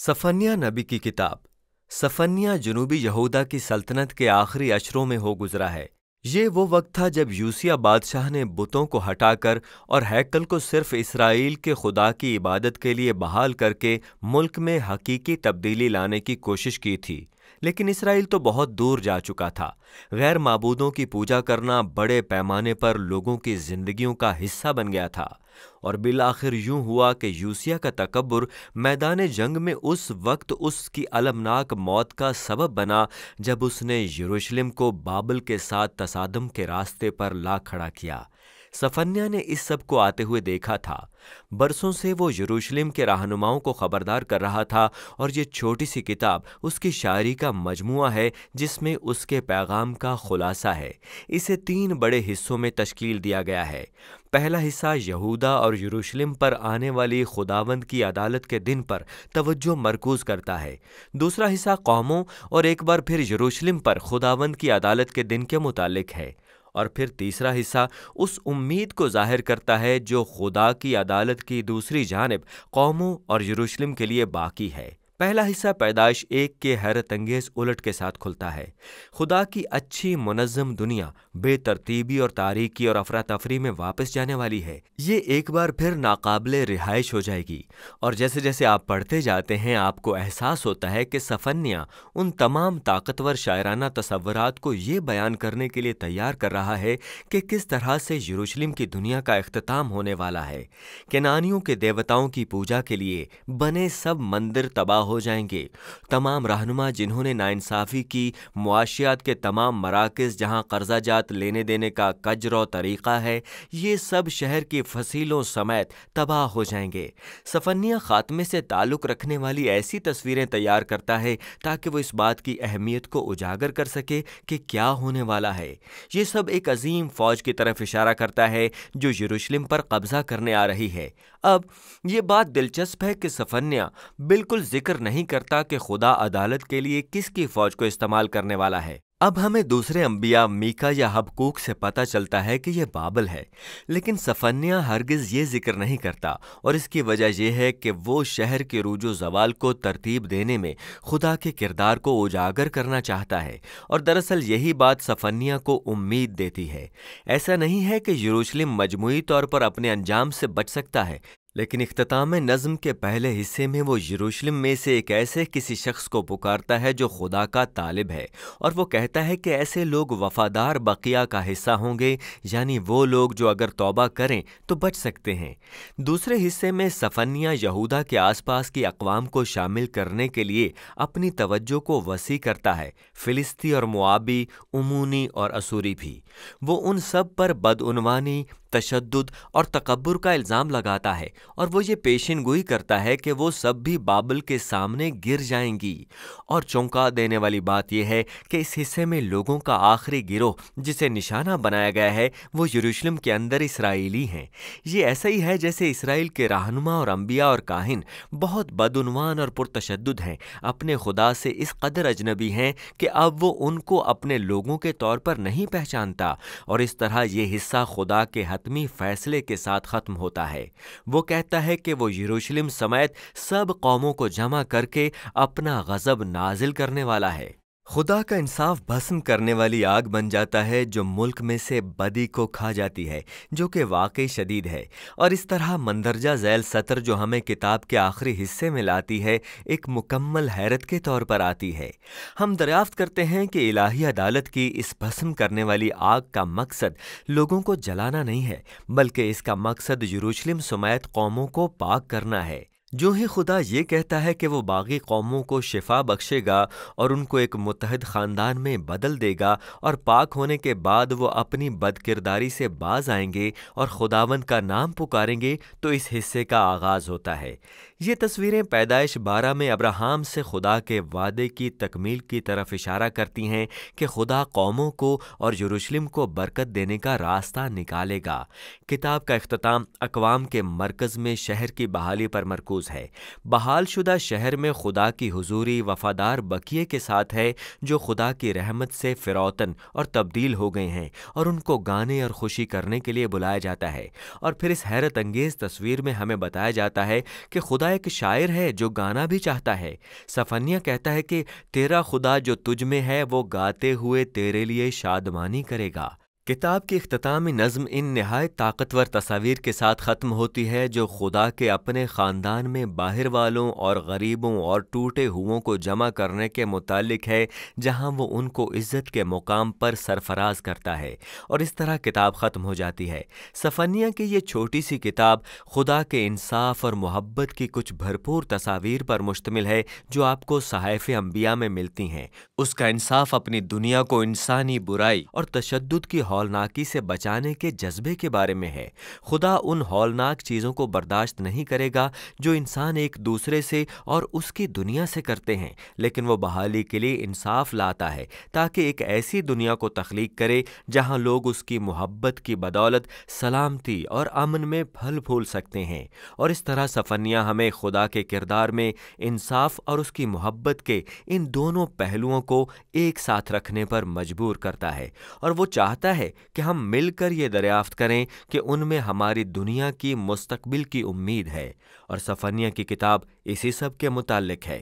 सफन्याह नबी की किताब। सफन्याह जनूबी यहूदा की सल्तनत के आखिरी अशरों में हो गुजरा है। ये वो वक्त था जब यूसिया बादशाह ने बुतों को हटाकर और हैकल को सिर्फ इसराइल के खुदा की इबादत के लिए बहाल करके मुल्क में हकीकी तब्दीली लाने की कोशिश की थी। लेकिन इसराइल तो बहुत दूर जा चुका था। गैर माबूदों की पूजा करना बड़े पैमाने पर लोगों की जिंदगियों का हिस्सा बन गया था। और बिलाखिर यूं हुआ कि यूसिया का तकब्बुर मैदान जंग में उस वक्त उसकी अलमनाक मौत का सबब बना जब उसने यरूशलेम को बाबल के साथ तसादम के रास्ते पर ला खड़ा किया। सफन्याह ने इस सब को आते हुए देखा था। बरसों से वो यरूशलेम के रहनुमाओं को खबरदार कर रहा था और ये छोटी सी किताब उसकी शायरी का मजमुआ है जिसमें उसके पैगाम का खुलासा है। इसे 3 बड़े हिस्सों में तश्कील दिया गया है। पहला हिस्सा यहूदा और यरूशलेम पर आने वाली खुदावंद की अदालत के दिन पर तवज्जो मरकूज करता है। दूसरा हिस्सा कौमों और एक बार फिर यरूशलेम पर खुदावंद की अदालत के दिन के मुतालिक है। और फिर तीसरा हिस्सा उस उम्मीद को जाहिर करता है जो खुदा की अदालत की दूसरी जानिब कौमों और यरूशलेम के लिए बाकी है। पहला हिस्सा पैदाइश 1 के हैरत अंगेज उलट के साथ खुलता है। खुदा की अच्छी मुनज़्ज़म दुनिया बेतरतीबी और तारीकी और अफरा तफरी में वापस जाने वाली है। ये एक बार फिर नाकाबिले रिहाइश हो जाएगी। और जैसे जैसे आप पढ़ते जाते हैं आपको एहसास होता है कि सफन्याह उन तमाम ताकतवर शायराना तसव्वुरात को ये बयान करने के लिए तैयार कर रहा है कि किस तरह से यरूशलेम की दुनिया का इख्तिताम होने वाला है। केनानियों के देवताओं की पूजा के लिए बने सब मंदिर तबाह हो जाएंगे। तमाम रहनुमा जिन्होंने नाइंसाफ़ी की, मुआशियात के तमाम मराकज़ जहाँ कर्जा जात लेने देने का कजरो तरीक़ा है, ये सब शहर की फसीलों समेत तबाह हो जाएंगे। सफन्याह खात्मे से ताल्लुक़ रखने वाली ऐसी तस्वीरें तैयार करता है ताकि वो इस बात की अहमियत को उजागर कर सके कि क्या होने वाला है। ये सब एक अजीम फ़ौज की तरफ इशारा करता है जो यरूशलेम पर कब्ज़ा करने आ रही है। अब ये बात दिलचस्प है कि सफन्याह बिल्कुल जिक्र नहीं करता कि खुदा अदालत के लिए किसकी फ़ौज को इस्तेमाल करने वाला है। अब हमें दूसरे अंबिया मीका या हबकूक से पता चलता है कि यह बाबल है, लेकिन सफन्याह हरगिज़ ये जिक्र नहीं करता। और इसकी वजह यह है कि वो शहर के रूजो ज़वाल को तरतीब देने में खुदा के किरदार को उजागर करना चाहता है। और दरअसल यही बात सफन्याह को उम्मीद देती है। ऐसा नहीं है कि यरूशलेम मजमूई तौर पर अपने अंजाम से बच सकता है, लेकिन इख्तिताम नज़्म के पहले हिस्से में वो यरूशलेम में से एक ऐसे किसी शख्स को पुकारता है जो खुदा का तालिब है। और वो कहता है कि ऐसे लोग वफ़ादार बकिया का हिस्सा होंगे, यानी वो लोग जो अगर तौबा करें तो बच सकते हैं। दूसरे हिस्से में सफन्याह यहूदा के आसपास की अक़वाम को शामिल करने के लिए अपनी तवज्जो को वसी करता है। फ़िलिस्ती और मुआबी, उमूनी और असूरी भी। वो उन सब पर बदउनवानी, तशद्दुद और तकब्बुर का इल्ज़ाम लगाता है और वो ये पेशिनगोई करता है कि वो सब भी बाबल के सामने गिर जाएंगी। और चौंका देने वाली बात यह है कि इस हिस्से में लोगों का आखिरी गिरोह जिसे निशाना बनाया गया है वो यरूशलेम के अंदर इसराइली हैं। ये ऐसा ही है जैसे इसराइल के रहनुमा और अंबिया और काहिन बहुत बदउनवान और पुरतशद्दुद हैं, अपने खुदा से इस कदर अजनबी हैं कि अब वो उनको अपने लोगों के तौर पर नहीं पहचानता। और इस तरह ये हिस्सा खुदा के हतमी फैसले के साथ ख़त्म होता है। वो कहता है कि वो यरूशलेम समेत सब कौमों को जमा करके अपना गज़ब नाजिल करने वाला है। खुदा का इंसाफ भस्म करने वाली आग बन जाता है जो मुल्क में से बदी को खा जाती है, जो कि वाकई शदीद है। और इस तरह मंदरजा झैल सतर जो हमें किताब के आखिरी हिस्से में लाती है एक मुकम्मल हैरत के तौर पर आती है। हम दरियाफ्त करते हैं कि इलाही अदालत की इस भस्म करने वाली आग का मकसद लोगों को जलाना नहीं है, बल्कि इसका मकसद यरूशलेम समेत कौमों को पाक करना है। जो ही खुदा ये कहता है कि वो बागी कौमों को शिफा बख्शेगा और उनको एक मुत्तहद ख़ानदान में बदल देगा और पाक होने के बाद वो अपनी बदकिरदारी से बाज आएंगे और खुदावंद का नाम पुकारेंगे, तो इस हिस्से का आगाज़ होता है। ये तस्वीरें पैदाइश 12 में अब्राहम से खुदा के वादे की तकमील की तरफ इशारा करती हैं कि खुदा कौमों को और यरूशलेम को बरकत देने का रास्ता निकालेगा। किताब का इख्तिताम अक़वाम के मरकज़ में शहर की बहाली पर मरकूज़ है। बहाल शुदा शहर में खुदा की हुजूरी वफ़ादार बकिए के साथ है जो खुदा की रहमत से फ़िरौतन और तब्दील हो गए हैं और उनको गाने और खुशी करने के लिए बुलाया जाता है। और फिर इस हैरत अंगेज़ तस्वीर में हमें बताया जाता है कि खुदा ایک شاعر ہے جو گانا بھی چاہتا ہے۔ صفنیہ کہتا ہے کہ تیرا خدا جو تجھ میں ہے وہ گاتے ہوئے تیرے لیے شادمانی کرے گا۔ کتاب کی اختتامی نظم ان نہایت طاقتور تصاویر کے ساتھ ختم ہوتی ہے جو خدا کے اپنے خاندان میں باہر والوں اور غریبوں اور ٹوٹے ہوئوں کو جمع کرنے کے متعلق ہے، جہاں وہ ان کو عزت کے مقام پر سرفراز کرتا ہے، اور اس طرح کتاب ختم ہو جاتی ہے۔ صفنیہ کی یہ چھوٹی سی کتاب خدا کے انصاف اور محبت کی کچھ بھرپور تصاویر پر مشتمل ہے جو آپ کو صحائف انبیاء میں ملتی ہیں۔ اس کا انصاف اپنی دنیا کو انسانی برائی اور تشدد کی ہولناکی سے بچانے کے جذبے کے بارے میں ہے۔ خدا ان ہولناک چیزوں کو برداشت نہیں کرے گا جو انسان ایک دوسرے سے اور اس کی دنیا سے کرتے ہیں، لیکن وہ بحالی کے لیے انصاف لاتا ہے تاکہ ایک ایسی دنیا کو تخلیق کرے جہاں لوگ اس کی محبت کی بدولت سلامتی اور امن میں پھل پھول سکتے ہیں۔ اور اس طرح صفنیہ ہمیں خدا کے کردار میں انصاف اور اس کی محبت کے ان دونوں پہلوؤں کو ایک ساتھ رکھنے پر مجبور کرتا ہے، اور وہ چاہتا ہے کہ ہم مل کر یہ دریافت کریں کہ ان میں ہماری دنیا کی مستقبل کی امید ہے، اور صفنیہ کی کتاب اسی سب کے متعلق ہے۔